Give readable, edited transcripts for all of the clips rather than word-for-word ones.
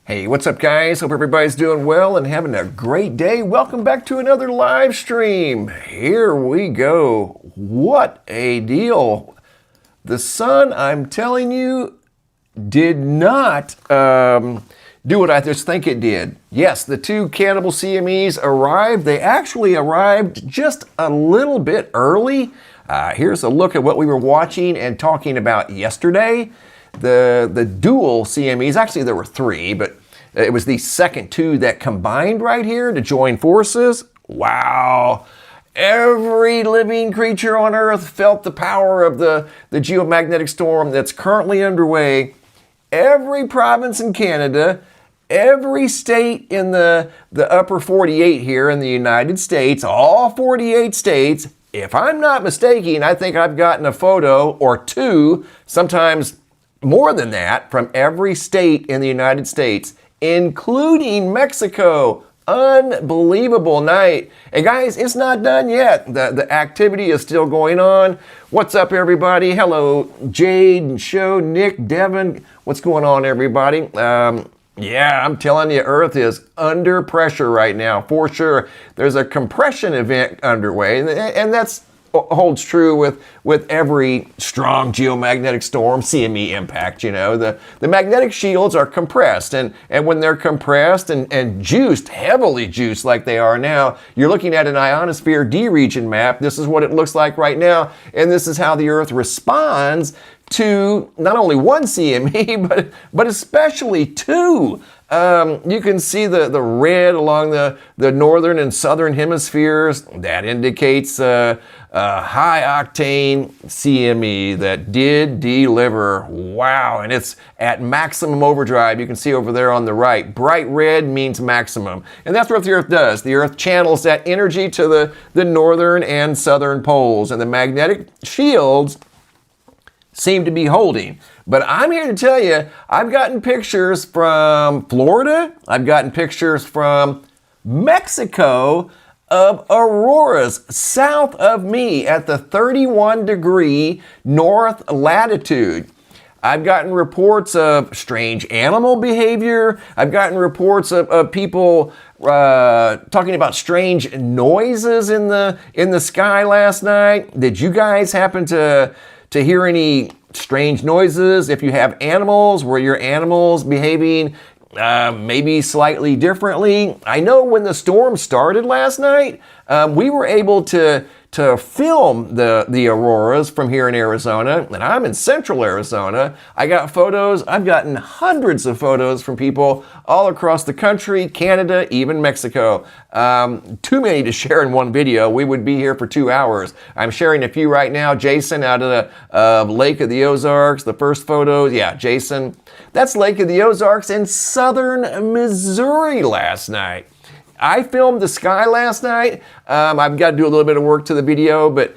Hey, what's up, guys? Hope everybody's doing well and having a great day. Welcome back to another live stream. Here we go. What a deal. The sun, I'm telling you, did not do what I just think it did. Yes, the two Cannibal CMEs arrived. They actually arrived just a little bit early. Here's a look at what we were watching and talking about yesterday. The dual CMEs, actually there were three, but it was the second two that combined right here to join forces. Wow. Every living creature on Earth felt the power of the geomagnetic storm that's currently underway. Every province in Canada, every state in the upper 48 here in the United States, all 48 states. If I'm not mistaken, I think I've gotten a photo or two, sometimes more than that, from every state in the United States, including Mexico. Unbelievable night. And guys, it's not done yet. The activity is still going on. What's up, everybody? Hello, Jade, Show, Nick, Devin. What's going on, everybody? Yeah, I'm telling you, Earth is under pressure right now, for sure. There's a compression event underway, and that's holds true with every strong geomagnetic storm, CME impact. You know, the magnetic shields are compressed, and when they're compressed and juiced, heavily juiced like they are now, you're looking at an ionosphere D region map. This is what it looks like right now, and this is how the Earth responds to not only one CME, but especially two. You can see the red along the northern and southern hemispheres. That indicates a high octane CME that did deliver. Wow, and it's at maximum overdrive. You can see over there on the right. Bright red means maximum. And that's what the Earth does. The Earth channels that energy to the northern and southern poles. And the magnetic shields seem to be holding. But I'm here to tell you, I've gotten pictures from Florida, I've gotten pictures from Mexico of auroras south of me at the 31-degree north latitude. I've gotten reports of strange animal behavior. I've gotten reports of people talking about strange noises in the sky last night. Did you guys happen to hear any strange noises? If you have animals, were your animals behaving maybe slightly differently? I know when the storm started last night, we were able to film the auroras from here in Arizona, and I'm in central Arizona. I got photos. I've gotten hundreds of photos from people all across the country, Canada, even Mexico. Too many to share in one video. We would be here for 2 hours. I'm sharing a few right now. Jason out of the Lake of the Ozarks, the first photos. Yeah, Jason. That's Lake of the Ozarks in southern Missouri last night. I filmed the sky last night. I've got to do a little bit of work to the video, but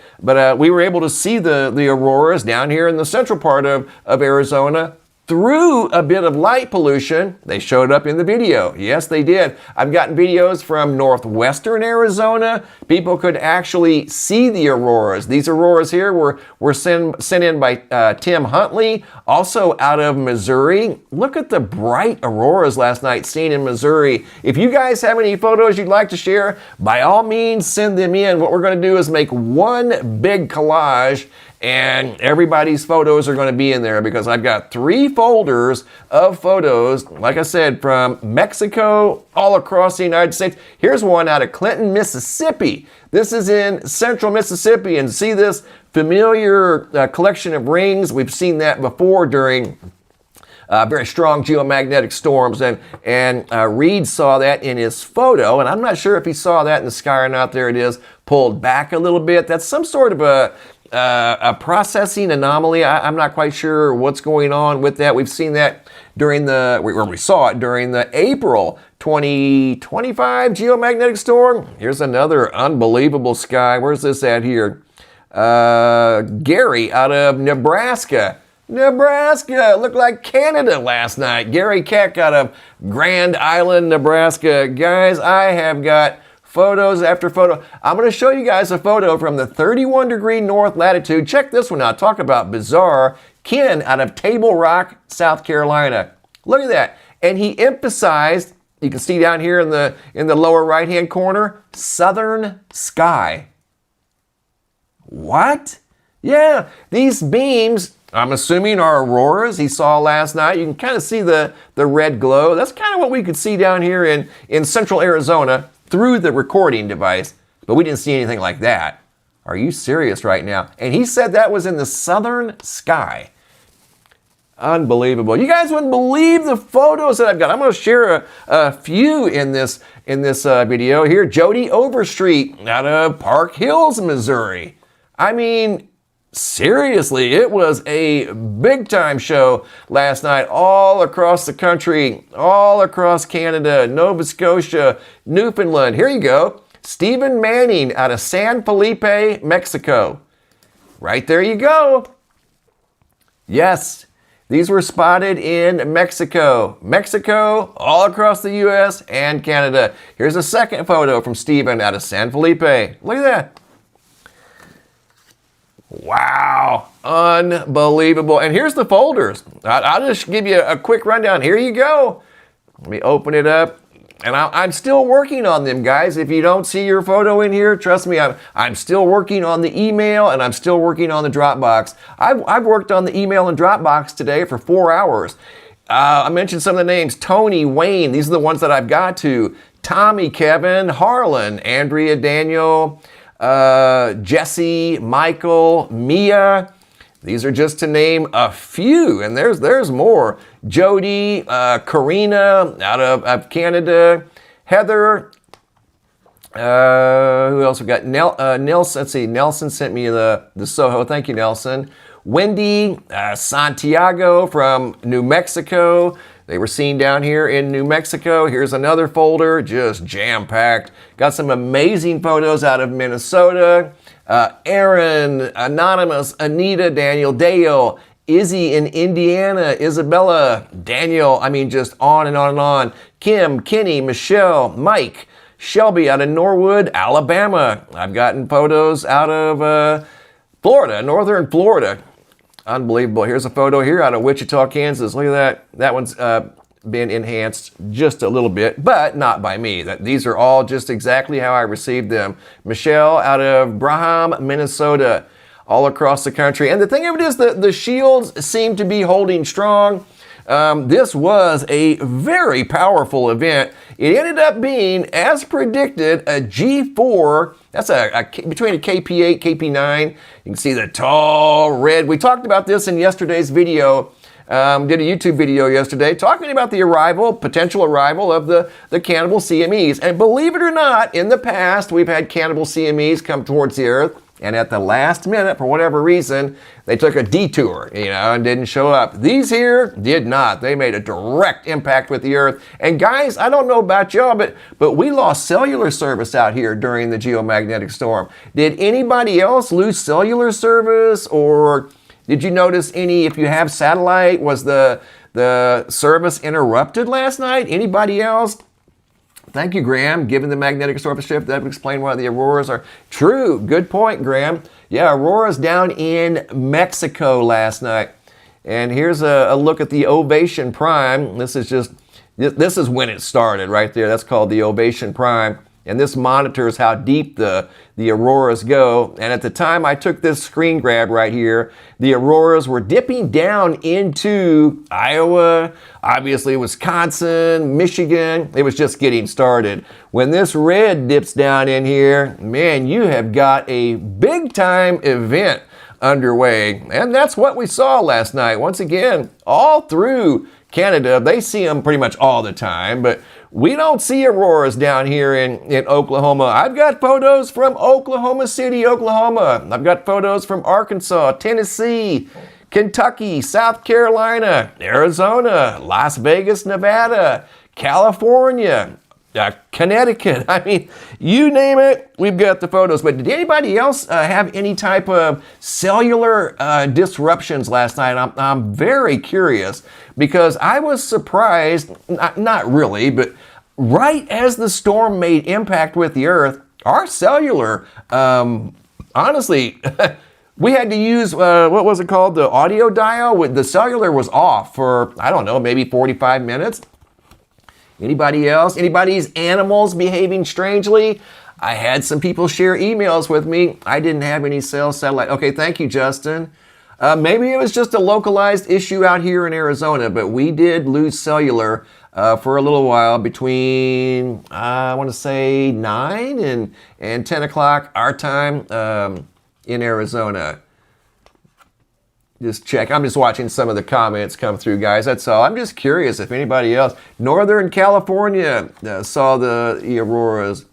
we were able to see the auroras down here in the central part of Arizona through a bit of light pollution. They showed up in the video. Yes, they did. I've gotten videos from northwestern Arizona. People could actually see the auroras. These auroras here were sent in by Tim Huntley, also out of Missouri. Look at the bright auroras last night seen in Missouri. If you guys have any photos you'd like to share, by all means, send them in. What we're going to do is make one big collage, and everybody's photos are going to be in there because I've got 3 folders of photos, like I said, from Mexico, all across the United States. Here's one out of Clinton, Mississippi. This is in central Mississippi, and see this familiar collection of rings? We've seen that before during very strong geomagnetic storms, and Reed saw that in his photo, and I'm not sure if he saw that in the sky or not. There it is, pulled back a little bit. That's some sort of a processing anomaly. I'm not quite sure what's going on with that. We've seen that we saw it during the April 2025 geomagnetic storm. Here's another unbelievable sky. Where's this at here? Gary out of Nebraska. Nebraska looked like Canada last night. Gary Keck out of Grand Island, Nebraska. Guys, I have got photos after photo. I'm going to show you guys a photo from the 31-degree north latitude. Check this one out. Talk about bizarre. Ken out of Table Rock, South Carolina. Look at that. And he emphasized, you can see down here in the lower right-hand corner, southern sky. What? Yeah, these beams, I'm assuming, are auroras he saw last night. You can kind of see the red glow. That's kind of what we could see down here in central Arizona through the recording device, but we didn't see anything like that. Are you serious right now? And he said that was in the southern sky. Unbelievable. You guys wouldn't believe the photos that I've got. I'm going to share a few in this video here. Jody Overstreet out of Park Hills, Missouri. I mean, seriously, it was a big time show last night all across the country, all across Canada, Nova Scotia, Newfoundland. Here you go. Stephen Manning out of San Felipe, Mexico. Right there you go. Yes, these were spotted in Mexico. Mexico, all across the U.S. and Canada. Here's a second photo from Stephen out of San Felipe. Look at that. Wow, unbelievable. And here's the folders. I'll just give you a quick rundown. Here you go. Let me open it up. And I'm still working on them, guys. If you don't see your photo in here, trust me, I'm still working on the email and I'm still working on the Dropbox. I've worked on the email and Dropbox today for 4 hours. I mentioned some of the names. Tony, Wayne, these are the ones that I've got to. Tommy, Kevin, Harlan, Andrea, Daniel, Jesse, Michael, Mia. These are just to name a few, and there's more. Jody, Karina out of Canada, Heather, who else we got? Nelson, let's see, Nelson sent me the Soho, thank you, Nelson. Wendy, Santiago from New Mexico. They were seen down here in New Mexico. Here's another folder, just jam-packed. Got some amazing photos out of Minnesota. Aaron, Anonymous, Anita, Daniel, Dale, Izzy in Indiana, Isabella, Daniel, I mean, just on and on and on. Kim, Kenny, Michelle, Mike, Shelby out of Norwood, Alabama. I've gotten photos out of Florida, northern Florida. Unbelievable. Here's a photo here out of Wichita, Kansas. Look at that. That one's been enhanced just a little bit, but not by me. These are all just exactly how I received them. Michelle out of Braham, Minnesota, all across the country. And the thing of it is that the shields seem to be holding strong. This was a very powerful event. It ended up being, as predicted, a G4. That's between a KP8, KP9. You can see the tall red. We talked about this in yesterday's video. Did a YouTube video yesterday talking about the potential arrival of the cannibal CMEs. And believe it or not, in the past, we've had cannibal CMEs come towards the Earth, and at the last minute, for whatever reason, they took a detour, and didn't show up. These here did not. They made a direct impact with the Earth. And guys, I don't know about y'all, but we lost cellular service out here during the geomagnetic storm. Did anybody else lose cellular service, or did you notice if you have satellite, was the service interrupted last night? Anybody else? Thank you, Graham. Given the magnetic storm shift, that would explain why the auroras are true. Good point, Graham. Yeah, auroras down in Mexico last night. And here's a look at the Ovation Prime. This is when it started right there. That's called the Ovation Prime. And this monitors how deep the auroras go. And at the time I took this screen grab right here, the auroras were dipping down into Iowa, obviously Wisconsin, Michigan. It was just getting started. When this red dips down in here, man, you have got a big time event underway. And that's what we saw last night. Once again, all through Canada, they see them pretty much all the time, but we don't see auroras down here in Oklahoma. I've got photos from Oklahoma City, Oklahoma. I've got photos from Arkansas, Tennessee, Kentucky, South Carolina, Arizona, Las Vegas, Nevada, California, Connecticut. I mean, you name it, we've got the photos. But did anybody else have any type of cellular disruptions last night? I'm very curious because I was surprised, not really, but right as the storm made impact with the Earth, our cellular, honestly, we had to use, what was it called? The audio dial. The cellular was off for, I don't know, maybe 45 minutes. Anybody else? Anybody's animals behaving strangely? I had some people share emails with me. I didn't have any cell satellite. Okay, thank you, Justin. Maybe it was just a localized issue out here in Arizona, but we did lose cellular for a little while between, I want to say 9 and 10 o'clock our time in Arizona. Just check. I'm just watching some of the comments come through, guys. That's all. I'm just curious if anybody else. Northern California saw the auroras.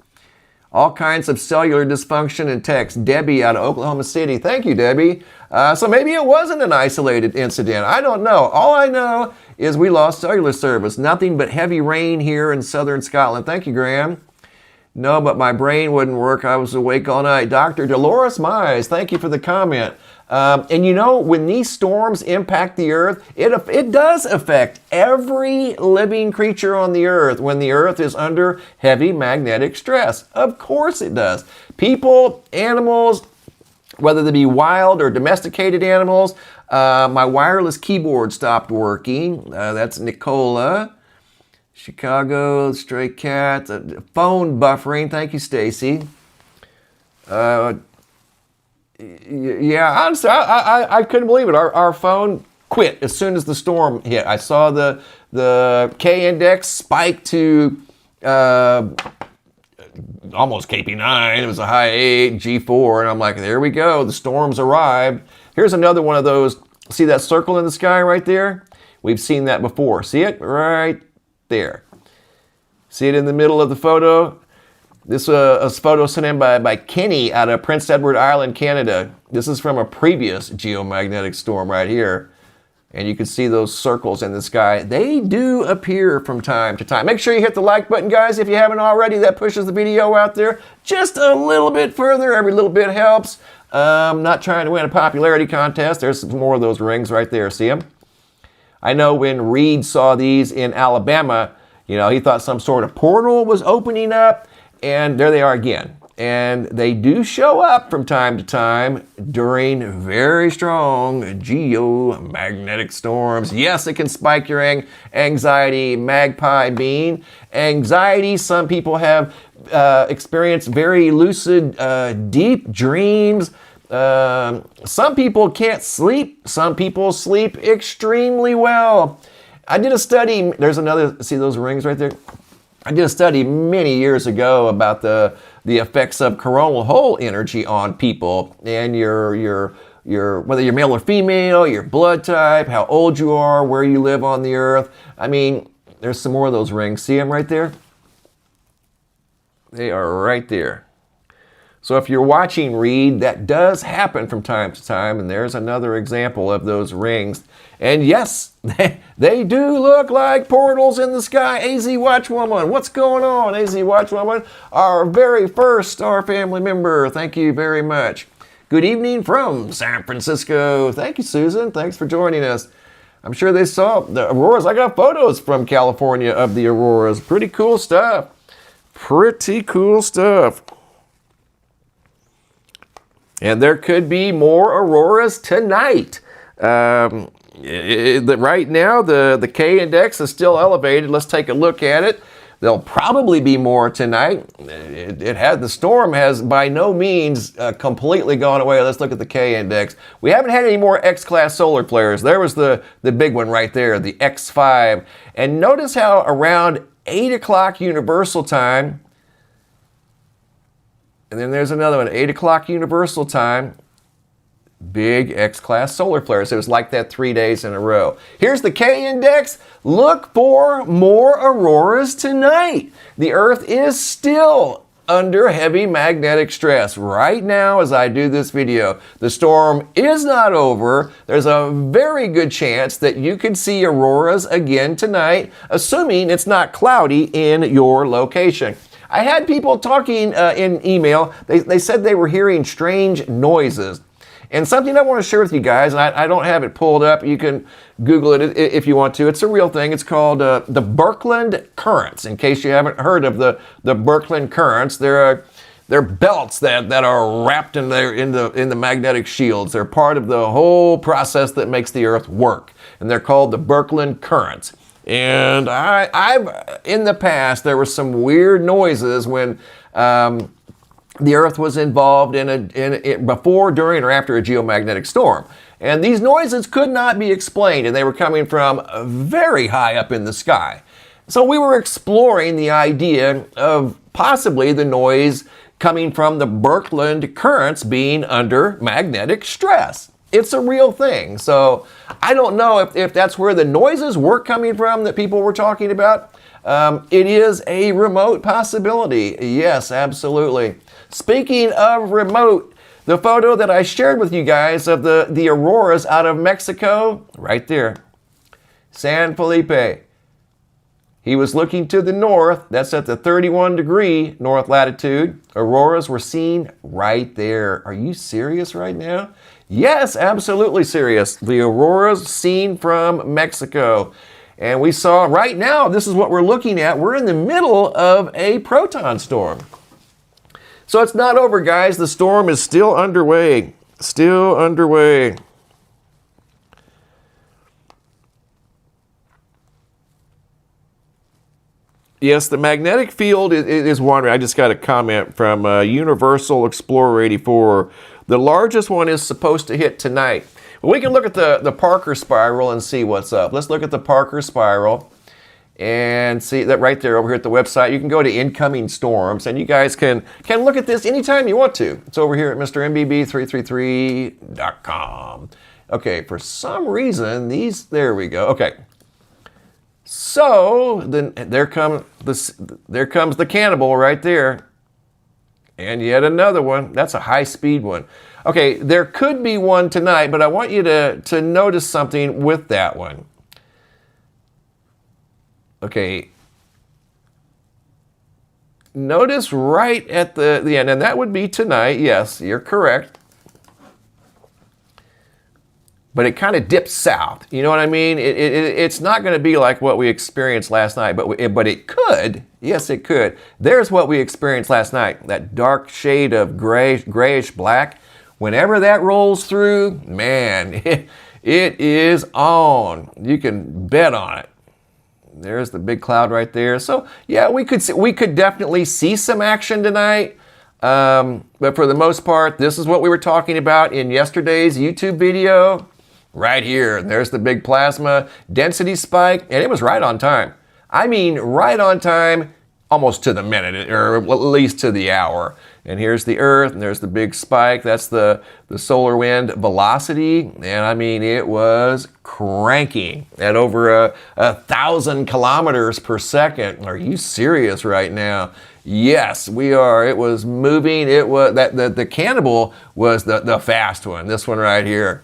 All kinds of cellular dysfunction and text. Debbie out of Oklahoma City. Thank you, Debbie. So maybe it wasn't an isolated incident. I don't know. All I know is we lost cellular service. Nothing but heavy rain here in southern Scotland. Thank you, Graham. No, but my brain wouldn't work. I was awake all night. Dr. Dolores Mize, thank you for the comment. And you know, when these storms impact the earth, it does affect every living creature on the earth when the earth is under heavy magnetic stress. Of course it does. People, animals, whether they be wild or domesticated animals. My wireless keyboard stopped working. That's Nicola. Chicago, stray cat, phone buffering. Thank you, Stacy. Yeah, honestly, I couldn't believe it. Our phone quit as soon as the storm hit. I saw the K index spike to almost KP9. It was a high 8, G4, and I'm like, there we go. The storm's arrived. Here's another one of those. See that circle in the sky right there? We've seen that before. See it? Right there. See it in the middle of the photo? This is a photo sent in by Kenny out of Prince Edward Island, Canada. This is from a previous geomagnetic storm right here. And you can see those circles in the sky. They do appear from time to time. Make sure you hit the like button, guys, if you haven't already. That pushes the video out there just a little bit further. Every little bit helps. I'm not trying to win a popularity contest. There's some more of those rings right there. See them? I know when Reed saw these in Alabama, you know, he thought some sort of portal was opening up. And there they are again. And they do show up from time to time during very strong geomagnetic storms. Yes, it can spike your anxiety, magpie bean. Anxiety, some people have experienced very lucid, deep dreams. Some people can't sleep. Some people sleep extremely well. I did a study. There's another, see those rings right there? I did a study many years ago about the effects of coronal hole energy on people and your whether you're male or female, your blood type, how old you are, where you live on the earth. I mean, there's some more of those rings. See them right there? They are right there. So if you're watching Reed, that does happen from time to time, and there's another example of those rings. And yes, they do look like portals in the sky. AZ Watchwoman, what's going on, AZ Watchwoman? Our very first Star Family member, thank you very much. Good evening from San Francisco. Thank you, Susan. Thanks for joining us. I'm sure they saw the auroras. I got photos from California of the auroras. Pretty cool stuff. Pretty cool stuff. And there could be more auroras tonight. Right now, the K index is still elevated. Let's take a look at it. There'll probably be more tonight. The storm has by no means completely gone away. Let's look at the K index. We haven't had any more X-class solar flares. There was the big one right there, the X5. And notice how around 8 o'clock Universal Time, and then there's another one, 8 o'clock Universal Time, big X-class solar flares. It was like that 3 days in a row. Here's the K index. Look for more auroras tonight. The Earth is still under heavy magnetic stress right now as I do this video. The storm is not over. There's a very good chance that you could see auroras again tonight, assuming it's not cloudy in your location. I had people talking in email. They said they were hearing strange noises. And something I want to share with you guys, and I don't have it pulled up. You can Google it if you want to. It's a real thing. It's called the Birkeland Currents. In case you haven't heard of the Birkeland Currents, they're belts that are wrapped in the magnetic shields. They're part of the whole process that makes the Earth work. And they're called the Birkeland Currents. And I've in the past, there were some weird noises when the Earth was involved before, during, or after a geomagnetic storm. And these noises could not be explained, and they were coming from very high up in the sky. So we were exploring the idea of possibly the noise coming from the Birkeland currents being under magnetic stress. It's a real thing. So I don't know if that's where the noises were coming from that people were talking about. It is a remote possibility. Yes, absolutely. Speaking of remote, the photo that I shared with you guys of the auroras out of Mexico, right there, San Felipe. He was looking to the north. That's at the 31-degree north latitude. Auroras were seen right there. Are you serious right now? Yes, absolutely serious. The auroras seen from Mexico. And we saw right now, this is what we're looking at. We're in the middle of a proton storm. So it's not over, guys. The storm is still underway. Still underway. Yes, the magnetic field is wandering. I just got a comment from Universal Explorer 84. The largest one is supposed to hit tonight. Well, we can look at the Parker spiral and see what's up. Let's look at the Parker spiral and see that right there over here at the website. You can go to incoming storms, and you guys can look at this anytime you want to. It's over here at MrMBB333.com. Okay, for some reason, there we go. Okay. So then there comes the cannibal right there. And yet another one. That's a high-speed one. Okay, there could be one tonight, but I want you to notice something with that one. Okay. Notice right at the end, and that would be tonight. Yes, you're correct. But it kind of dips south. You know what I mean? It's not going to be like what we experienced last night, but it could. Yes, it could. There's what we experienced last night. That dark shade of grayish black. Whenever that rolls through, man, it is on. You can bet on it. There's the big cloud right there. So yeah, we could definitely see some action tonight. But for the most part, this is what we were talking about in yesterday's YouTube video. Right here, there's the big plasma density spike, and it was right on time. I mean, right on time, almost to the minute, or at least to the hour. And here's the Earth, and there's the big spike. That's the solar wind velocity, and I mean, it was cranking at over 1,000 kilometers per second. Are you serious right now? Yes, we are. It was moving. It was the cannibal was the fast one. This one right here.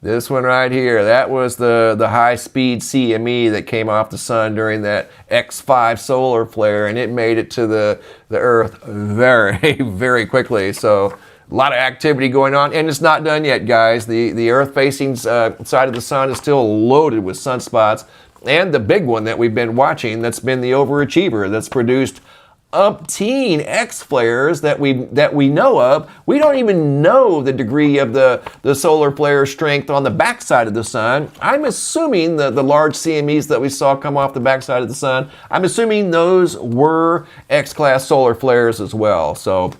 This one right here, that was the high-speed CME that came off the sun during that X5 solar flare, and it made it to the Earth very, very quickly. So a lot of activity going on, and it's not done yet, guys. The Earth-facing side of the sun is still loaded with sunspots, and the big one that we've been watching, that's been the overachiever, that's produced umpteen X flares that we know of. We don't even know the degree of the solar flare strength on the backside of the sun. I'm assuming the large CMEs that we saw come off the backside of the sun, I'm assuming those were X-class solar flares as well. So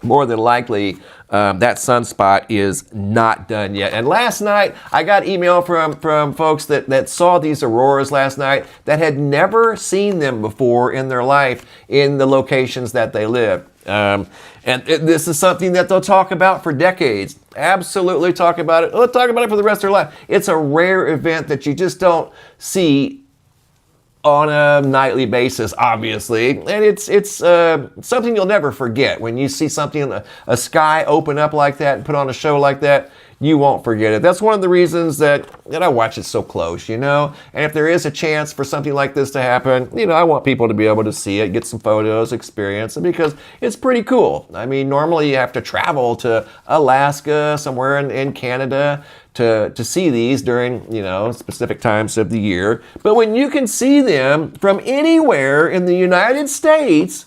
more than likely, that sunspot is not done yet. And last night, I got email from folks that saw these auroras last night that had never seen them before in their life in the locations that they live. This is something that they'll talk about for decades. Absolutely talk about it. They'll talk about it for the rest of their life. It's a rare event that you just don't see on a nightly basis, obviously, and it's something you'll never forget. When you see something, a sky open up like that and put on a show like that, you won't forget it. That's one of the reasons that I watch it so close, you know? And if there is a chance for something like this to happen, you know, I want people to be able to see it, get some photos, experience it, because it's pretty cool. I mean, normally you have to travel to Alaska, somewhere in Canada, to see these during, you know, specific times of the year. But when you can see them from anywhere in the United States,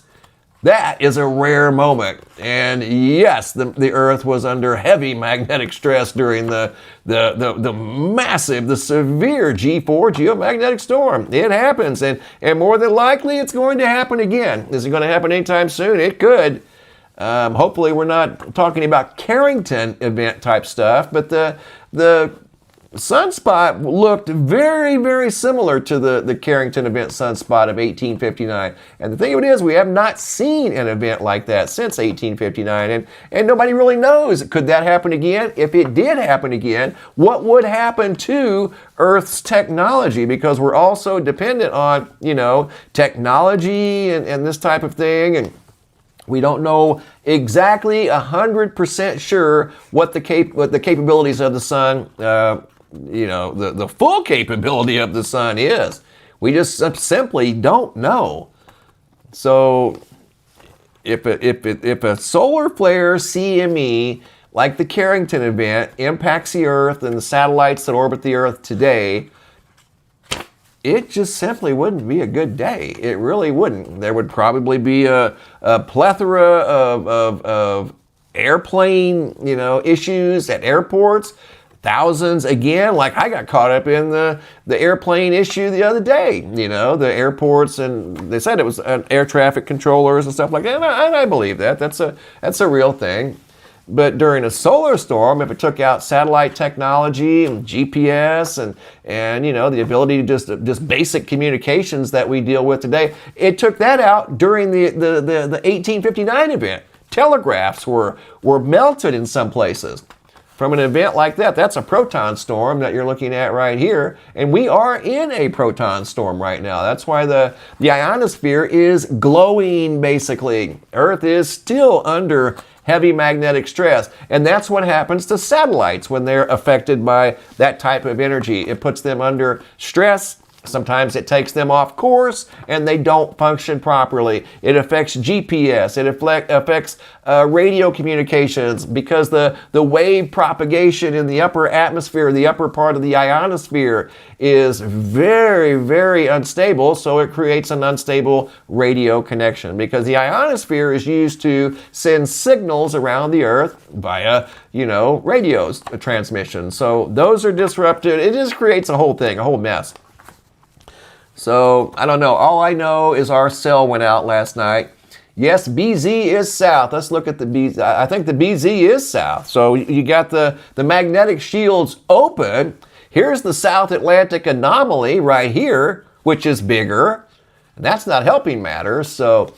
That is a rare moment. And yes, the Earth was under heavy magnetic stress during the massive, the severe G4 geomagnetic storm. It happens, and more than likely it's going to happen again. Is it going to happen anytime soon? It could. Hopefully we're not talking about Carrington event type stuff, but the sunspot looked very, very similar to the Carrington event sunspot of 1859. And the thing of it is, we have not seen an event like that since 1859. And nobody really knows, could that happen again? If it did happen again, what would happen to Earth's technology? Because we're also dependent on, technology and this type of thing. And we don't know exactly 100% sure what the capabilities of the sun, the full capability of the sun is. We just simply don't know. So if a solar flare CME like the Carrington event impacts the Earth and the satellites that orbit the Earth today, it just simply wouldn't be a good day. It really wouldn't. There would probably be a plethora of airplane, issues at airports. Thousands again, like I got caught up in the airplane issue the other day. The airports, and they said it was air traffic controllers and stuff like that. And I believe that. That's a real thing. But during a solar storm, if it took out satellite technology and GPS and the ability to just basic communications that we deal with today, it took that out during the 1859 event. Telegraphs were melted in some places. From an event like that, that's a proton storm that you're looking at right here. And we are in a proton storm right now. That's why the ionosphere is glowing, basically. Earth is still under heavy magnetic stress. And that's what happens to satellites when they're affected by that type of energy. It puts them under stress. Sometimes it takes them off course and they don't function properly. It affects GPS. It affects radio communications because the wave propagation in the upper atmosphere, the upper part of the ionosphere, is very, very unstable. So it creates an unstable radio connection because the ionosphere is used to send signals around the Earth via, radio transmission. So those are disrupted. It just creates a whole thing, a whole mess. So, I don't know. All I know is our cell went out last night. Yes, BZ is south. Let's look at the BZ. I think the BZ is south. So, you got the magnetic shields open. Here's the South Atlantic anomaly right here, which is bigger. And that's not helping matters. So,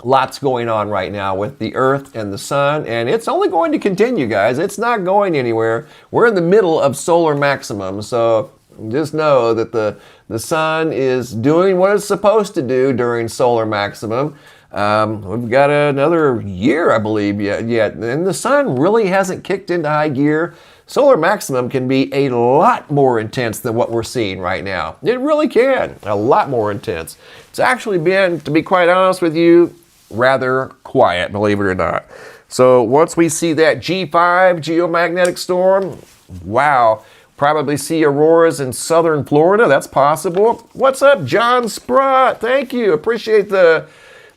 lots going on right now with the Earth and the sun. And it's only going to continue, guys. It's not going anywhere. We're in the middle of solar maximum. So, just know that the sun is doing what it's supposed to do during solar maximum. We've got another year, I believe, yet. And the sun really hasn't kicked into high gear. Solar maximum can be a lot more intense than what we're seeing right now. It really can. A lot more intense. It's actually been, to be quite honest with you, rather quiet, believe it or not. So once we see that G5 geomagnetic storm, wow. Probably see auroras in southern Florida. That's possible. What's up, John Sprott? Thank you. Appreciate the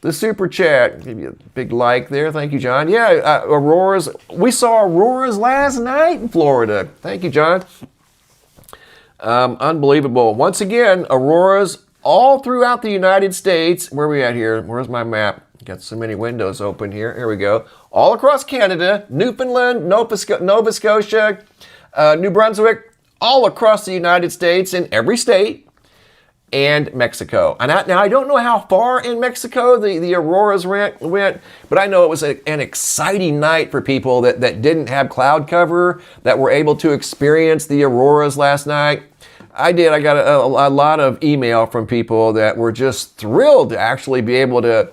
super chat. Give you a big like there. Thank you, John. Yeah, auroras. We saw auroras last night in Florida. Thank you, John. Unbelievable. Once again, auroras all throughout the United States. Where are we at here? Where's my map? Got so many windows open here. Here we go. All across Canada, Newfoundland, Nova Scotia, New Brunswick, all across the United States in every state, and Mexico. And now I don't know how far in Mexico the auroras went, but I know it was an exciting night for people that didn't have cloud cover, that were able to experience the auroras last night. I did. I got a lot of email from people that were just thrilled to actually be able to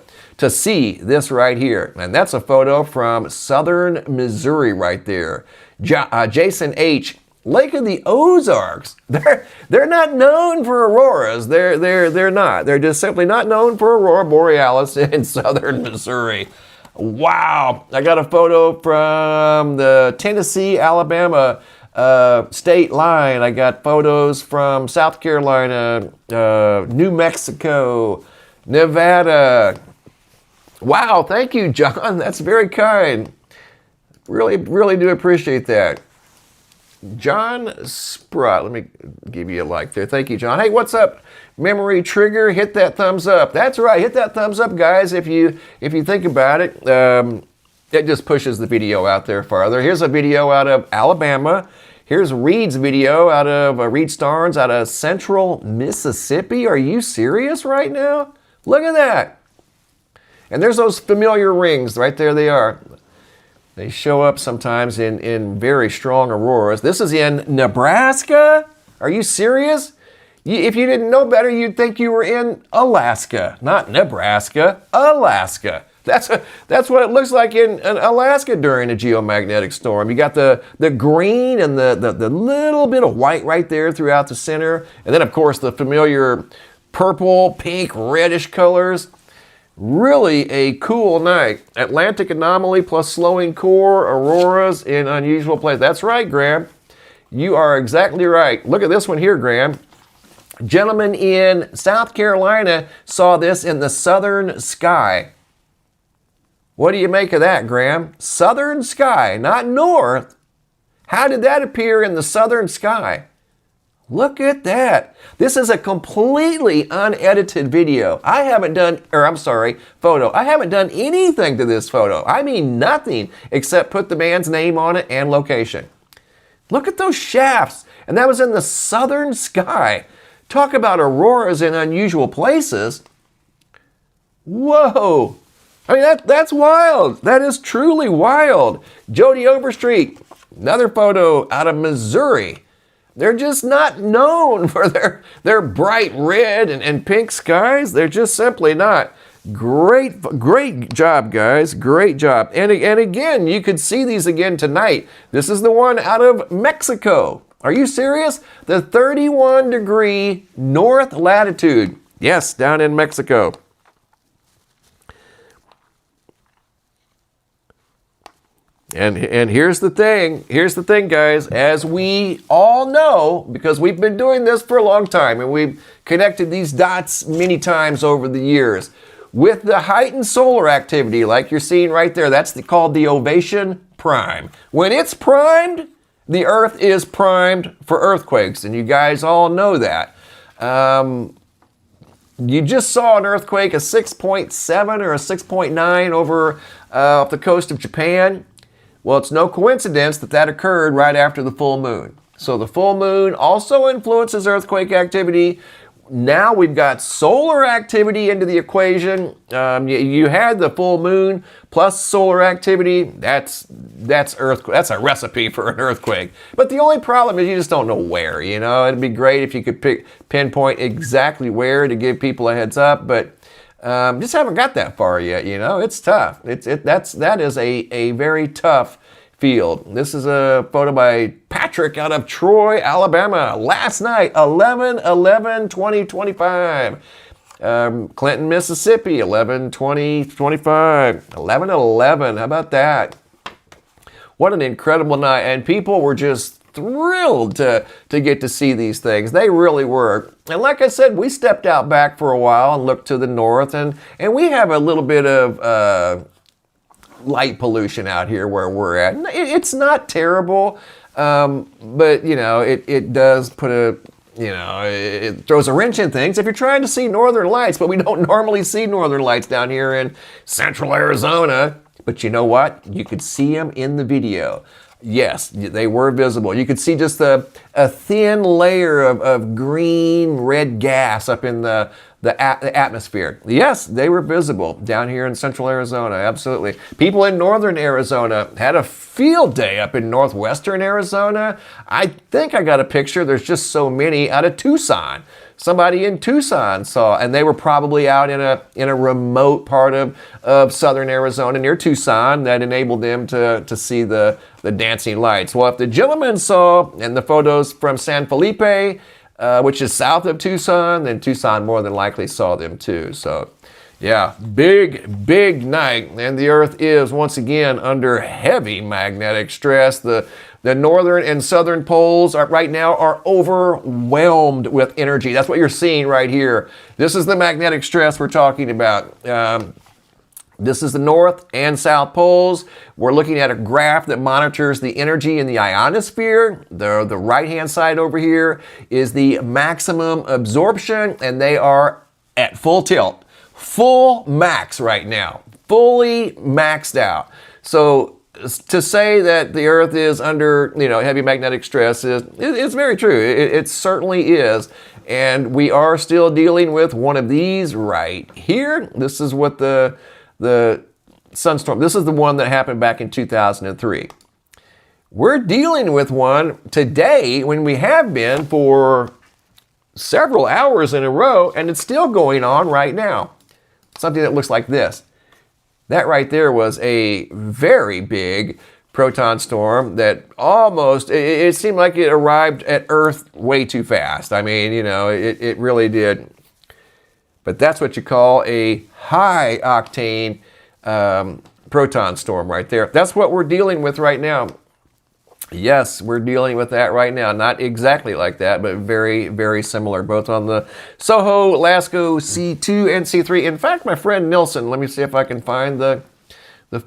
see this right here. And that's a photo from southern Missouri right there. Jason H. Lake of the Ozarks. They're not known for auroras. They're not. They're just simply not known for aurora borealis in southern Missouri. Wow. I got a photo from the Tennessee-Alabama state line. I got photos from South Carolina, New Mexico, Nevada, Wow, thank you, John. That's very kind. Really, really do appreciate that. John Sprott, let me give you a like there. Thank you, John. Hey, what's up, Memory Trigger? Hit that thumbs up. That's right, hit that thumbs up, guys. If you think about it, it just pushes the video out there farther. Here's a video out of Alabama. Here's Reed's video out of Reed Starnes out of Central Mississippi. Are you serious right now? Look at that. And there's those familiar rings right there. They are. They show up sometimes in very strong auroras. This is in Nebraska? Are you serious? If you didn't know better, you'd think you were in Alaska, not Nebraska, Alaska. That's what it looks like in Alaska during a geomagnetic storm. You got the green and the little bit of white right there throughout the center. And then, of course, the familiar purple, pink, reddish colors. Really a cool night. Atlantic anomaly plus slowing core, auroras in unusual places. That's right, Graham. You are exactly right. Look at this one here, Graham. Gentleman in South Carolina saw this in the southern sky. What do you make of that, Graham? Southern sky, not north. How did that appear in the southern sky? Look at that. This is a completely unedited video. photo. I haven't done anything to this photo. I mean nothing except put the man's name on it and location. Look at those shafts. And that was in the southern sky. Talk about auroras in unusual places. Whoa. I mean, that's wild. That is truly wild. Jody Overstreet, another photo out of Missouri. They're just not known for their bright red and pink skies. They're just simply not. Great job, guys. Great job. And again, you could see these again tonight. This is the one out of Mexico. Are you serious? The 31-degree north latitude. Yes, down in Mexico. And here's the thing, guys, as we all know, because we've been doing this for a long time and we've connected these dots many times over the years, with the heightened solar activity like you're seeing right there, that's called the Ovation Prime. When it's primed, the Earth is primed for earthquakes, and you guys all know that. You just saw an earthquake, a 6.7 or a 6.9 over off the coast of Japan. Well, it's no coincidence that occurred right after the full moon. So the full moon also influences earthquake activity. Now we've got solar activity into the equation. You had the full moon plus solar activity. That's a recipe for an earthquake. But the only problem is you just don't know where. You know, it'd be great if you could pinpoint exactly where to give people a heads up, but just haven't got that far yet. You know, it's tough. That is a very tough field. This is a photo by Patrick out of Troy, Alabama, last night, 11/11/2025. Clinton, Mississippi, 11/20/25. 11/11. How about that? What an incredible night, and people were just thrilled to get to see these things. They really were. And like I said, we stepped out back for a while and looked to the north, and we have a little bit of light pollution out here where we're at. It's not terrible, but you know, it does put it throws a wrench in things if you're trying to see northern lights, but we don't normally see northern lights down here in central Arizona. But you know what? You could see them in the video. Yes, they were visible. You could see just a thin layer of green, red gas up in the atmosphere. Yes, they were visible down here in central Arizona, absolutely. People in northern Arizona had a field day up in northwestern Arizona. I think I got a picture, there's just so many, out of Tucson. Somebody in Tucson saw, and they were probably out in a remote part of southern Arizona near Tucson that enabled them to see the dancing lights. Well, if the gentleman saw, and the photos from San Felipe, which is south of Tucson, then Tucson more than likely saw them too. So yeah, big night, and the Earth is once again under heavy magnetic stress. The northern and southern poles right now are overwhelmed with energy. That's what you're seeing right here. This is the magnetic stress we're talking about. This is the north and south poles. We're looking at a graph that monitors the energy in the ionosphere. The right-hand side over here is the maximum absorption, and they are at full tilt. Full max right now. Fully maxed out. So to say that the Earth is under, heavy magnetic stress it's very true. It certainly is. And we are still dealing with one of these right here. This is what the sunstorm, this is the one that happened back in 2003. We're dealing with one today when we have been for several hours in a row, and it's still going on right now. Something that looks like this. That right there was a very big proton storm that almost, it seemed like it arrived at Earth way too fast. I mean, it really did. But that's what you call a high octane proton storm right there. That's what we're dealing with right now. Yes, we're dealing with that right now. Not exactly like that, but very, very similar, both on the SOHO LASCO C2 and C3. In fact, my friend Nelson, let me see if I can find the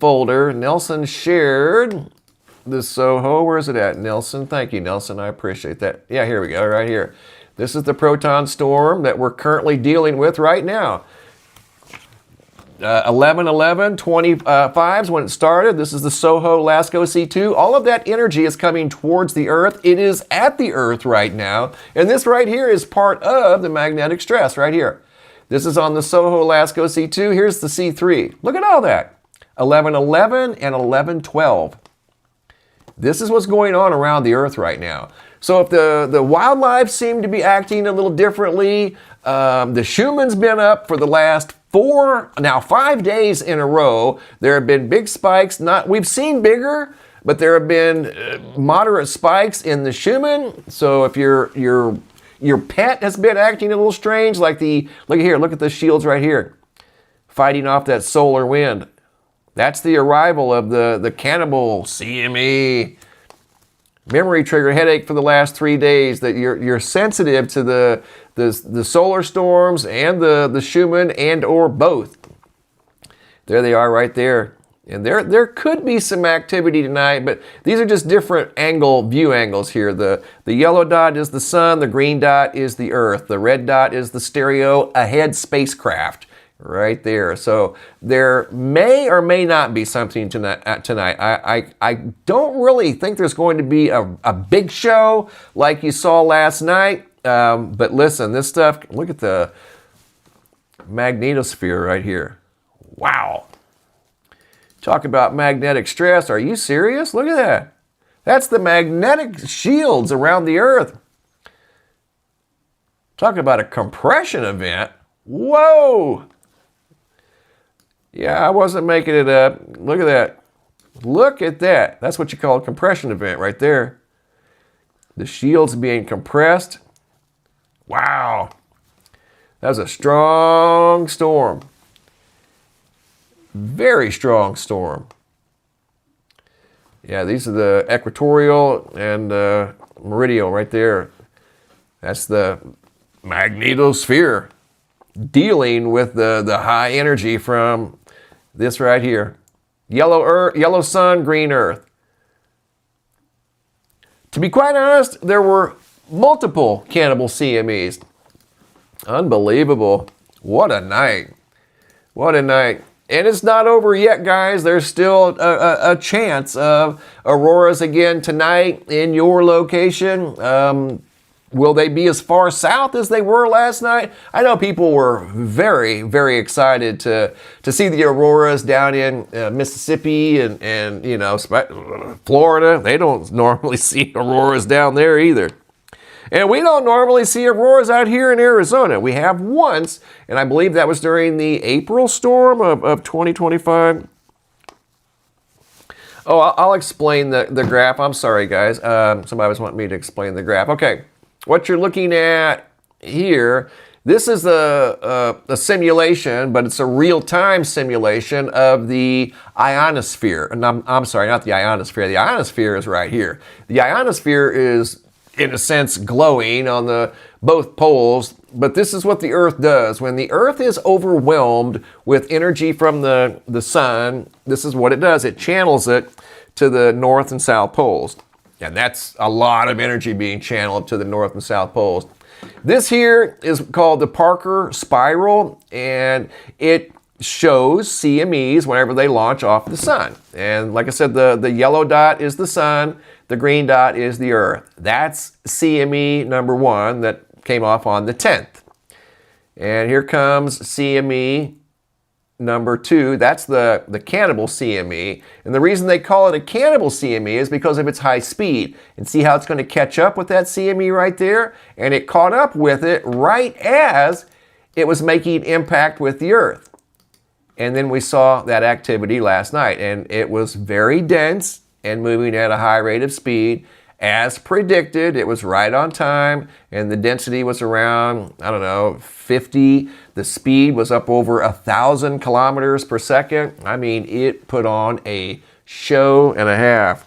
folder. Nelson shared the SOHO. Where is it at, Nelson? Thank you, Nelson. I appreciate that. Yeah, here we go, right here. This is the proton storm that we're currently dealing with right now. 11/11/25 is when it started. This is the SOHO LASCO C2. All of that energy is coming towards the Earth. It is at the Earth right now. And this right here is part of the magnetic stress right here. This is on the SOHO LASCO C2. Here's the C3. Look at all that. 11/11 and 11/12. This is what's going on around the Earth right now. So if the wildlife seem to be acting a little differently, the Schumann's been up for the last 5 days in a row. There have been big spikes. We've seen bigger, but there have been moderate spikes in the Schumann. So if your pet has been acting a little strange, like look at the shields right here, fighting off that solar wind. That's the arrival of the cannibal CME. Memory trigger headache for the last 3 days, that you're sensitive to the solar storms and the Schumann and or both. There they are right there. And there could be some activity tonight, but these are just different view angles here. The yellow dot is the sun, the green dot is the Earth, the red dot is the stereo ahead spacecraft. Right there. So there may or may not be something tonight. I don't really think there's going to be a big show like you saw last night. But listen, this stuff, look at the magnetosphere right here. Wow. Talk about magnetic stress. Are you serious? Look at that. That's the magnetic shields around the Earth. Talk about a compression event. Whoa. Yeah, I wasn't making it up. Look at that. Look at that. That's what you call a compression event right there. The shields being compressed. Wow. That was a strong storm. Very strong storm. Yeah, these are the equatorial and meridional right there. That's the magnetosphere dealing with the high energy from this right here. Yellow sun, green Earth. To be quite honest, there were multiple cannibal CMEs. Unbelievable. What a night. What a night. And it's not over yet, guys. There's still a chance of auroras again tonight in your location. Will they be as far south as they were last night? I know people were very, very excited to see the auroras down in Mississippi and Florida. They don't normally see auroras down there either. And we don't normally see auroras out here in Arizona. We have once, and I believe that was during the April storm of 2025. Oh, I'll explain the graph. I'm sorry, guys. Somebody was wanting me to explain the graph. Okay. What you're looking at here, this is a simulation, but it's a real-time simulation of the ionosphere. And I'm sorry, not the ionosphere. The ionosphere is right here. The ionosphere is, in a sense, glowing on the both poles, but this is what the Earth does. When the Earth is overwhelmed with energy from the sun, this is what it does. It channels it to the north and south poles. And that's a lot of energy being channeled to the north and south poles. This here is called the Parker Spiral, and it shows CMEs whenever they launch off the sun. And like I said, the yellow dot is the sun, the green dot is the Earth. That's CME number 1 that came off on the 10th. And here comes CME number 2. That's the cannibal CME. And the reason they call it a cannibal CME is because of its high speed. And see how it's going to catch up with that CME right there? And it caught up with it right as it was making impact with the Earth. And then we saw that activity last night, and it was very dense and moving at a high rate of speed. As predicted, it was right on time, and the density was around, 50. The speed was up over 1,000 kilometers per second. I mean, it put on a show and a half.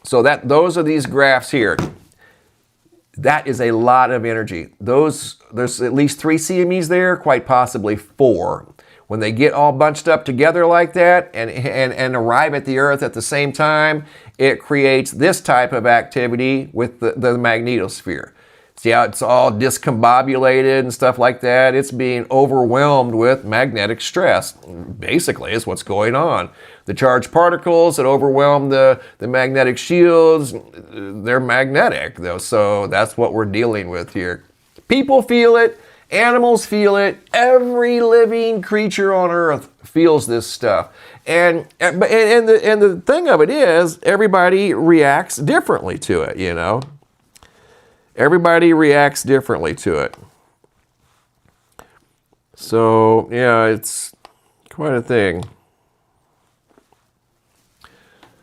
So those are these graphs here. That is a lot of energy. There's at least 3 CMEs there, quite possibly 4. When they get all bunched up together like that and arrive at the Earth at the same time, it creates this type of activity with the magnetosphere. See how it's all discombobulated and stuff like that? It's being overwhelmed with magnetic stress, basically, is what's going on. The charged particles that overwhelm the magnetic shields, they're magnetic, though, so that's what we're dealing with here. People feel it. Animals feel it. Every living creature on Earth feels this stuff. And the thing of it is, everybody reacts differently to it, you know. Everybody reacts differently to it. So, yeah, it's quite a thing.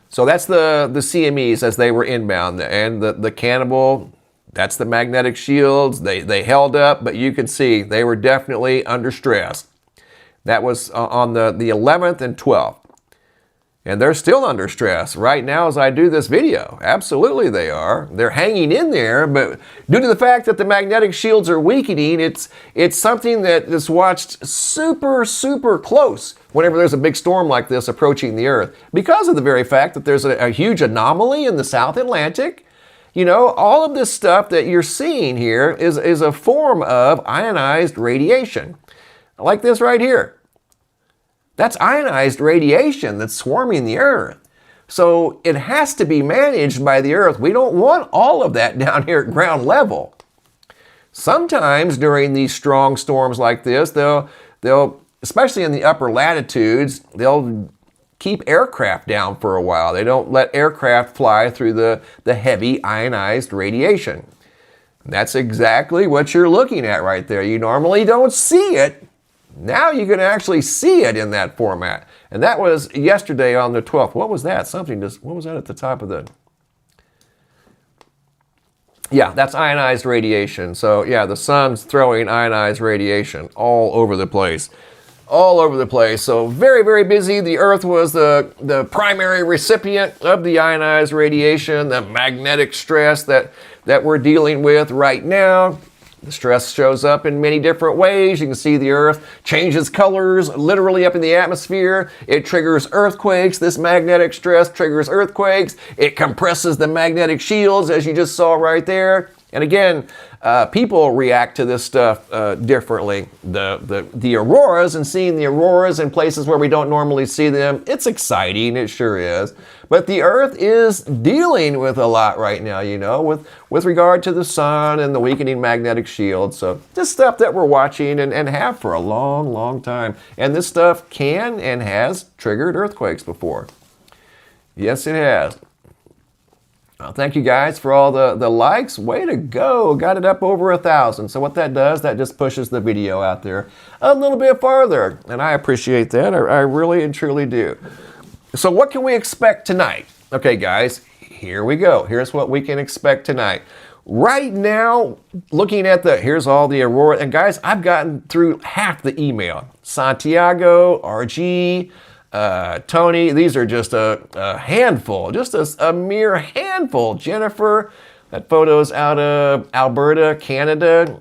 So that's the CMEs as they were inbound. And the cannibal, that's the magnetic shields. They held up, but you can see they were definitely under stress. That was on the 11th and 12th. And they're still under stress right now as I do this video. Absolutely they are. They're hanging in there, but due to the fact that the magnetic shields are weakening, it's something that is watched super, super close whenever there's a big storm like this approaching the Earth. Because of the very fact that there's a huge anomaly in the South Atlantic. You know, all of this stuff that you're seeing here is a form of ionized radiation. Like this right here. That's ionized radiation that's swarming the Earth. So it has to be managed by the Earth. We don't want all of that down here at ground level. Sometimes during these strong storms like this, they'll especially in the upper latitudes, they'll keep aircraft down for a while. They don't let aircraft fly through the heavy ionized radiation. That's exactly what you're looking at right there. You normally don't see it. Now you can actually see it in that format. And that was yesterday on the 12th. What was that? What was that at the top of the... Yeah, that's ionized radiation. So yeah, the sun's throwing ionized radiation all over the place. All over the place. So very, very busy. The Earth was the primary recipient of the ionized radiation, the magnetic stress that we're dealing with right now. The stress shows up in many different ways. You can see the Earth changes colors literally up in the atmosphere. It triggers earthquakes. This magnetic stress triggers earthquakes. It compresses the magnetic shields, as you just saw right there. And again, people react to this stuff differently. The auroras, and seeing the auroras in places where we don't normally see them, it's exciting, it sure is. But the Earth is dealing with a lot right now, you know, with regard to the sun and the weakening magnetic shield. So this stuff that we're watching and have for a long, long time. And this stuff can and has triggered earthquakes before. Yes, it has. Well, thank you guys for all the likes. Way to go. Got it up over 1,000. So what that does, that just pushes the video out there a little bit farther. And I appreciate that. I really and truly do. So what can we expect tonight? Okay, guys, here we go. Here's what we can expect tonight. Right now, looking at here's all the aurora. And guys, I've gotten through half the email. Santiago, RG, Tony, these are just a handful, just a mere handful. Jennifer, That photo's out of Alberta, Canada.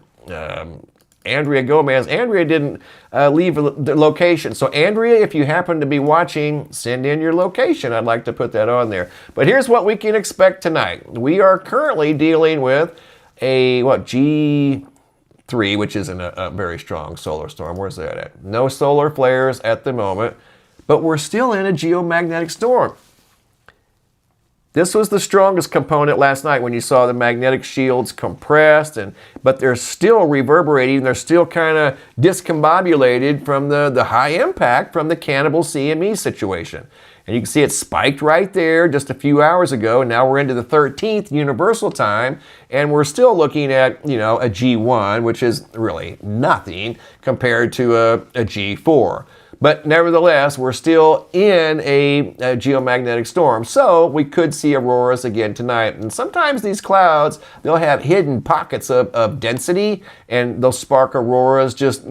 Andrea Gomez. Andrea didn't leave the location. So Andrea, if you happen to be watching, send in your location. I'd like to put that on there. But here's what we can expect tonight. We are currently dealing with a, G3, which isn't a very strong solar storm. Where's that at? No solar flares at the moment, but we're still in a geomagnetic storm. This was the strongest component last night when you saw the magnetic shields compressed, but they're still reverberating. They're still kind of discombobulated from the high impact from the Cannibal CME situation. And you can see it spiked right there just a few hours ago, and now we're into the 13th universal time, and we're still looking at, a G1, which is really nothing compared to a G4. But nevertheless, we're still in a geomagnetic storm, so we could see auroras again tonight. And sometimes these clouds, they'll have hidden pockets of density, and they'll spark auroras just,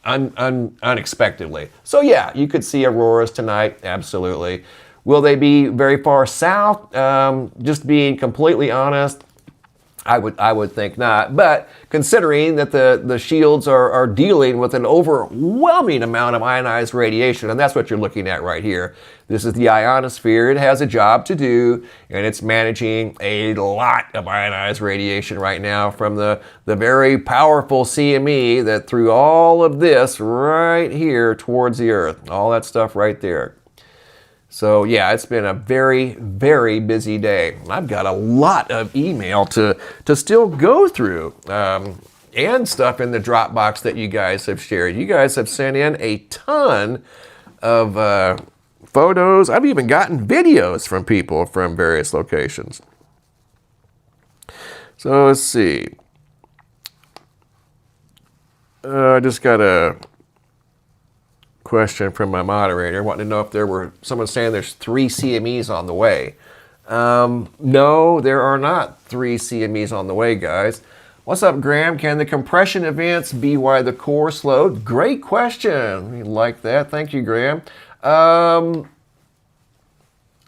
unexpectedly. So yeah, you could see auroras tonight, absolutely. Will they be very far south? Just being completely honest, I would think not, but considering that the shields are dealing with an overwhelming amount of ionized radiation, and that's what you're looking at right here. This is the ionosphere. It has a job to do, and it's managing a lot of ionized radiation right now from the very powerful CME that threw all of this right here towards the Earth. All that stuff right there. So yeah, it's been a very, very busy day. I've got a lot of email to still go through and stuff in the Dropbox that you guys have shared. You guys have sent in a ton of photos. I've even gotten videos from people from various locations. So let's see. I just got a question from my moderator wanting to know if there were someone saying there's 3 CMEs on the way. No, there are not 3 CMEs on the way, guys. What's up, Graham? Can the compression events be why the core slowed? Great question. We like that. Thank you, Graham. Oh,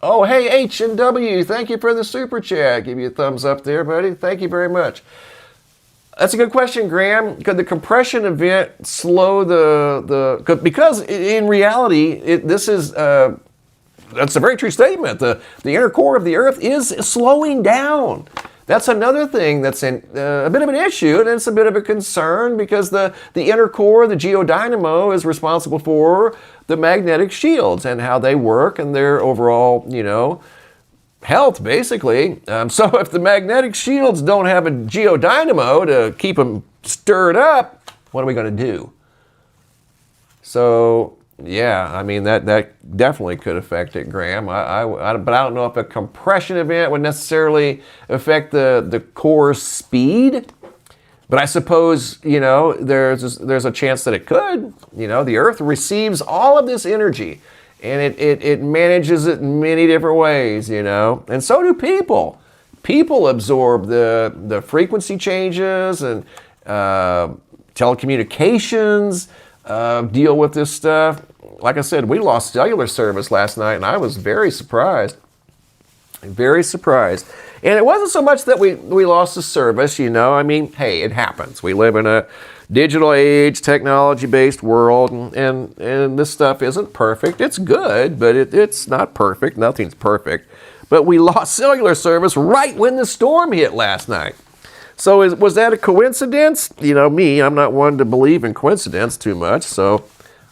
hey, H&W. Thank you for the super chat. Give you a thumbs up there, buddy. Thank you very much. That's a good question, Graham. Could the compression event slow because in reality, that's a very true statement. The inner core of the Earth is slowing down. That's another thing that's a bit of an issue, and it's a bit of a concern because the inner core, the geodynamo, is responsible for the magnetic shields and how they work and their overall, health, basically. So if the magnetic shields don't have a geodynamo to keep them stirred up, what are we going to do? So yeah, I mean that definitely could affect it, Graham. But I don't know if a compression event would necessarily affect the core speed. But I suppose there's a chance that it could. The Earth receives all of this energy. And it manages it in many different ways, and so do people. People absorb the frequency changes and telecommunications, deal with this stuff. Like I said, we lost cellular service last night, and I was very surprised. Very surprised. And it wasn't so much that we lost the service, I mean, hey, it happens. We live in a digital age, technology-based world, and this stuff isn't perfect. It's good, but it's not perfect. Nothing's perfect. But we lost cellular service right when the storm hit last night. So was that a coincidence? Me, I'm not one to believe in coincidence too much, so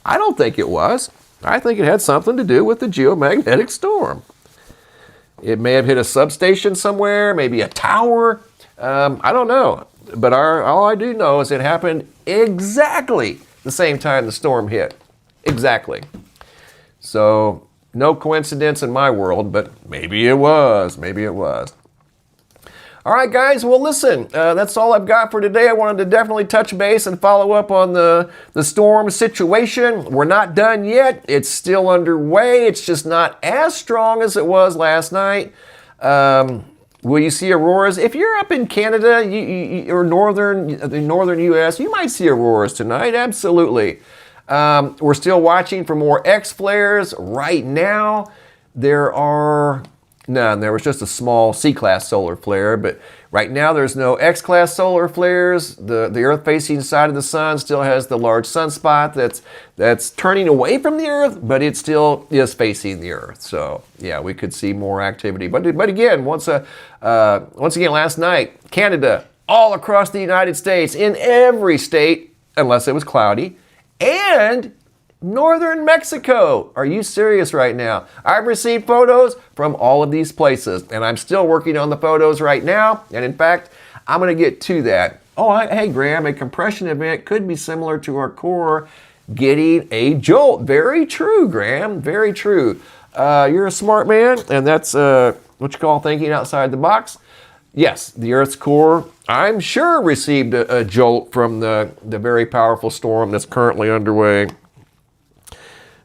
I don't think it was. I think it had something to do with the geomagnetic storm. It may have hit a substation somewhere, maybe a tower. I don't know. But all I do know is it happened exactly the same time the storm hit. Exactly. So no coincidence in my world, but maybe it was. Maybe it was. All right, guys. Well, listen, that's all I've got for today. I wanted to definitely touch base and follow up on the storm situation. We're not done yet. It's still underway. It's just not as strong as it was last night. Will you see auroras? If you're up in Canada or the northern U.S., you might see auroras tonight. Absolutely. We're still watching for more X flares right now. There are None. There was just a small C-class solar flare, but right now there's no X-class solar flares. The Earth-facing side of the sun still has the large sunspot that's turning away from the Earth, but it still is facing the Earth. So yeah, we could see more activity. But again, once again last night, Canada, all across the United States, in every state, unless it was cloudy, and northern Mexico. Are you serious right now? I've received photos from all of these places, and I'm still working on the photos right now. And in fact, I'm going to get to that. Oh, hey, Graham, a compression event could be similar to our core getting a jolt. Very true, Graham. Very true. You're a smart man, and that's what you call thinking outside the box. Yes, the Earth's core, I'm sure, received a jolt from the very powerful storm that's currently underway.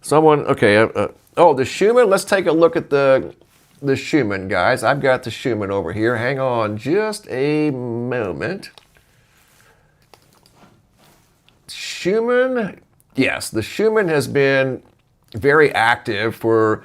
The Schumann. Let's take a look at the Schumann, guys. I've got the Schumann over here. Hang on just a moment. Schumann, yes, the Schumann has been very active for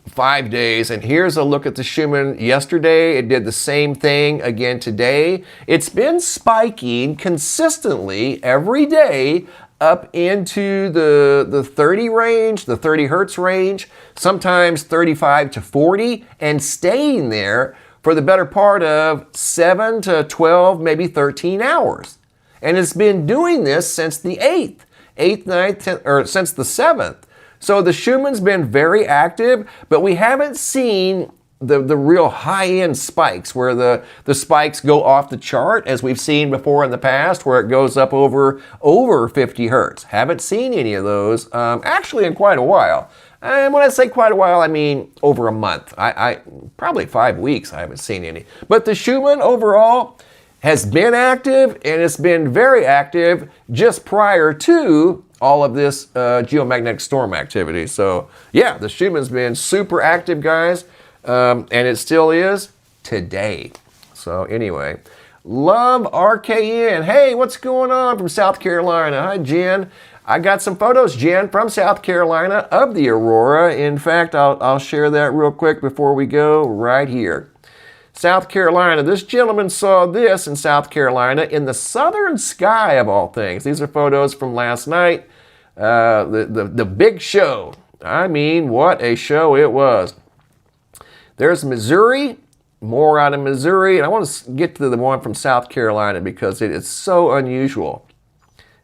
5 days, and here's a look at the Schumann yesterday. It did the same thing again today. It's been spiking consistently every day up into the 30 range, the 30 hertz range, sometimes 35 to 40, and staying there for the better part of 7 to 12, maybe 13 hours. And it's been doing this since the 8th, 9th, 10th, or since the 7th. So the Schumann's been very active, but we haven't seen the real high-end spikes where the spikes go off the chart, as we've seen before in the past, where it goes up over 50 hertz. Haven't seen any of those actually in quite a while. And when I say quite a while, I mean over a month. I probably 5 weeks I haven't seen any. But the Schumann overall has been active, and it's been very active just prior to all of this geomagnetic storm activity. So yeah, the Schumann's been super active, guys. And it still is today. So anyway, love RKN. Hey, what's going on from South Carolina? Hi, Jen. I got some photos, Jen, from South Carolina of the aurora. In fact, I'll share that real quick before we go right here. South Carolina. This gentleman saw this in South Carolina in the southern sky of all things. These are photos from last night. The big show. I mean, what a show it was. There's Missouri, more out of Missouri, and I want to get to the one from South Carolina because it is so unusual.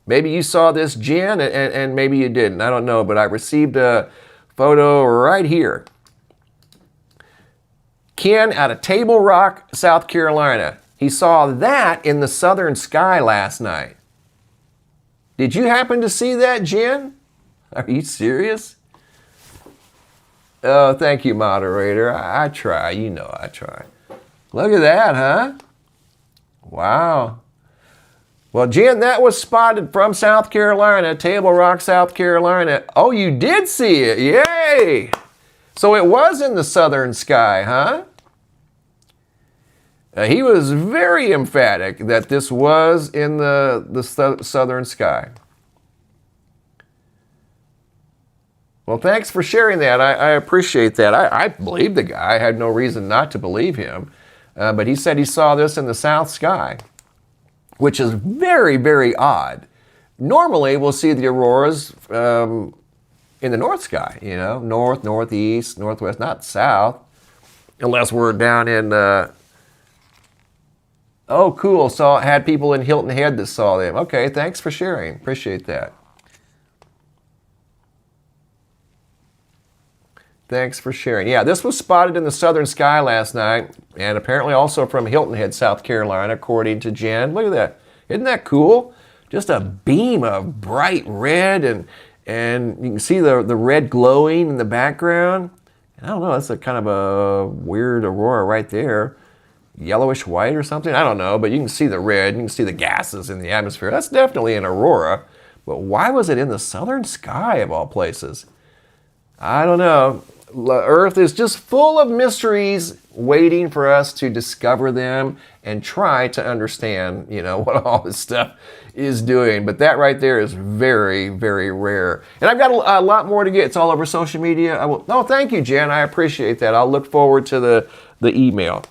Maybe you saw this, Jen, and maybe you didn't. I don't know, but I received a photo right here. Ken out of Table Rock, South Carolina. He saw that in the southern sky last night. Did you happen to see that, Jen? Are you serious? Oh, thank you, moderator. I try. You know I try. Look at that, huh? Wow. Well, Jen, that was spotted from South Carolina, Table Rock, South Carolina. Oh, you did see it. Yay! So it was in the southern sky, huh? He was very emphatic that this was in the southern sky. Well, thanks for sharing that. I appreciate that. I believe the guy. I had no reason not to believe him. But he said he saw this in the south sky, which is very, very odd. Normally, we'll see the auroras in the north sky, you know, north, northeast, northwest, not south, unless we're down in... Oh, cool. Had people in Hilton Head that saw them. Okay, thanks for sharing. Appreciate that. Thanks for sharing. Yeah, this was spotted in the southern sky last night, and apparently also from Hilton Head, South Carolina, according to Jen. Look at that. Isn't that cool? Just a beam of bright red, and you can see the red glowing in the background. And I don't know, that's a kind of a weird aurora right there. Yellowish white or something? I don't know, but you can see the red. You can see the gases in the atmosphere. That's definitely an aurora. But why was it in the southern sky of all places? I don't know. Earth is just full of mysteries waiting for us to discover them and try to understand, what all this stuff is doing. But that right there is very, very rare. And I've got a lot more to get. It's all over social media. Thank you, Jen. I appreciate that. I'll look forward to the email.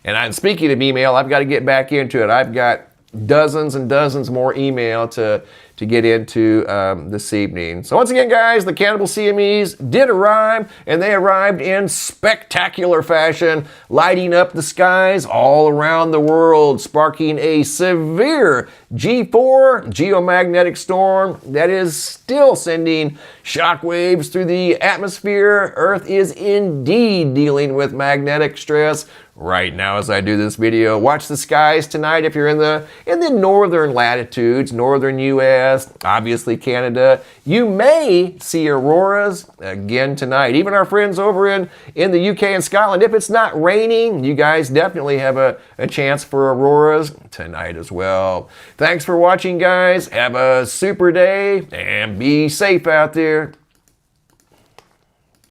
And speaking of email, I've got to get back into it. I've got dozens and dozens more email to get into this evening. So once again, guys, the Cannibal CMEs did arrive, and they arrived in spectacular fashion, lighting up the skies all around the world, sparking a severe G4 geomagnetic storm that is still sending shockwaves through the atmosphere. Earth is indeed dealing with magnetic stress right now as I do this video. Watch the skies tonight if you're in the northern latitudes, northern U.S., obviously Canada. You may see auroras again tonight. Even our friends over in the U.K. and Scotland, if it's not raining, you guys definitely have a chance for auroras tonight as well. Thanks for watching, guys. Have a super day and be safe out there.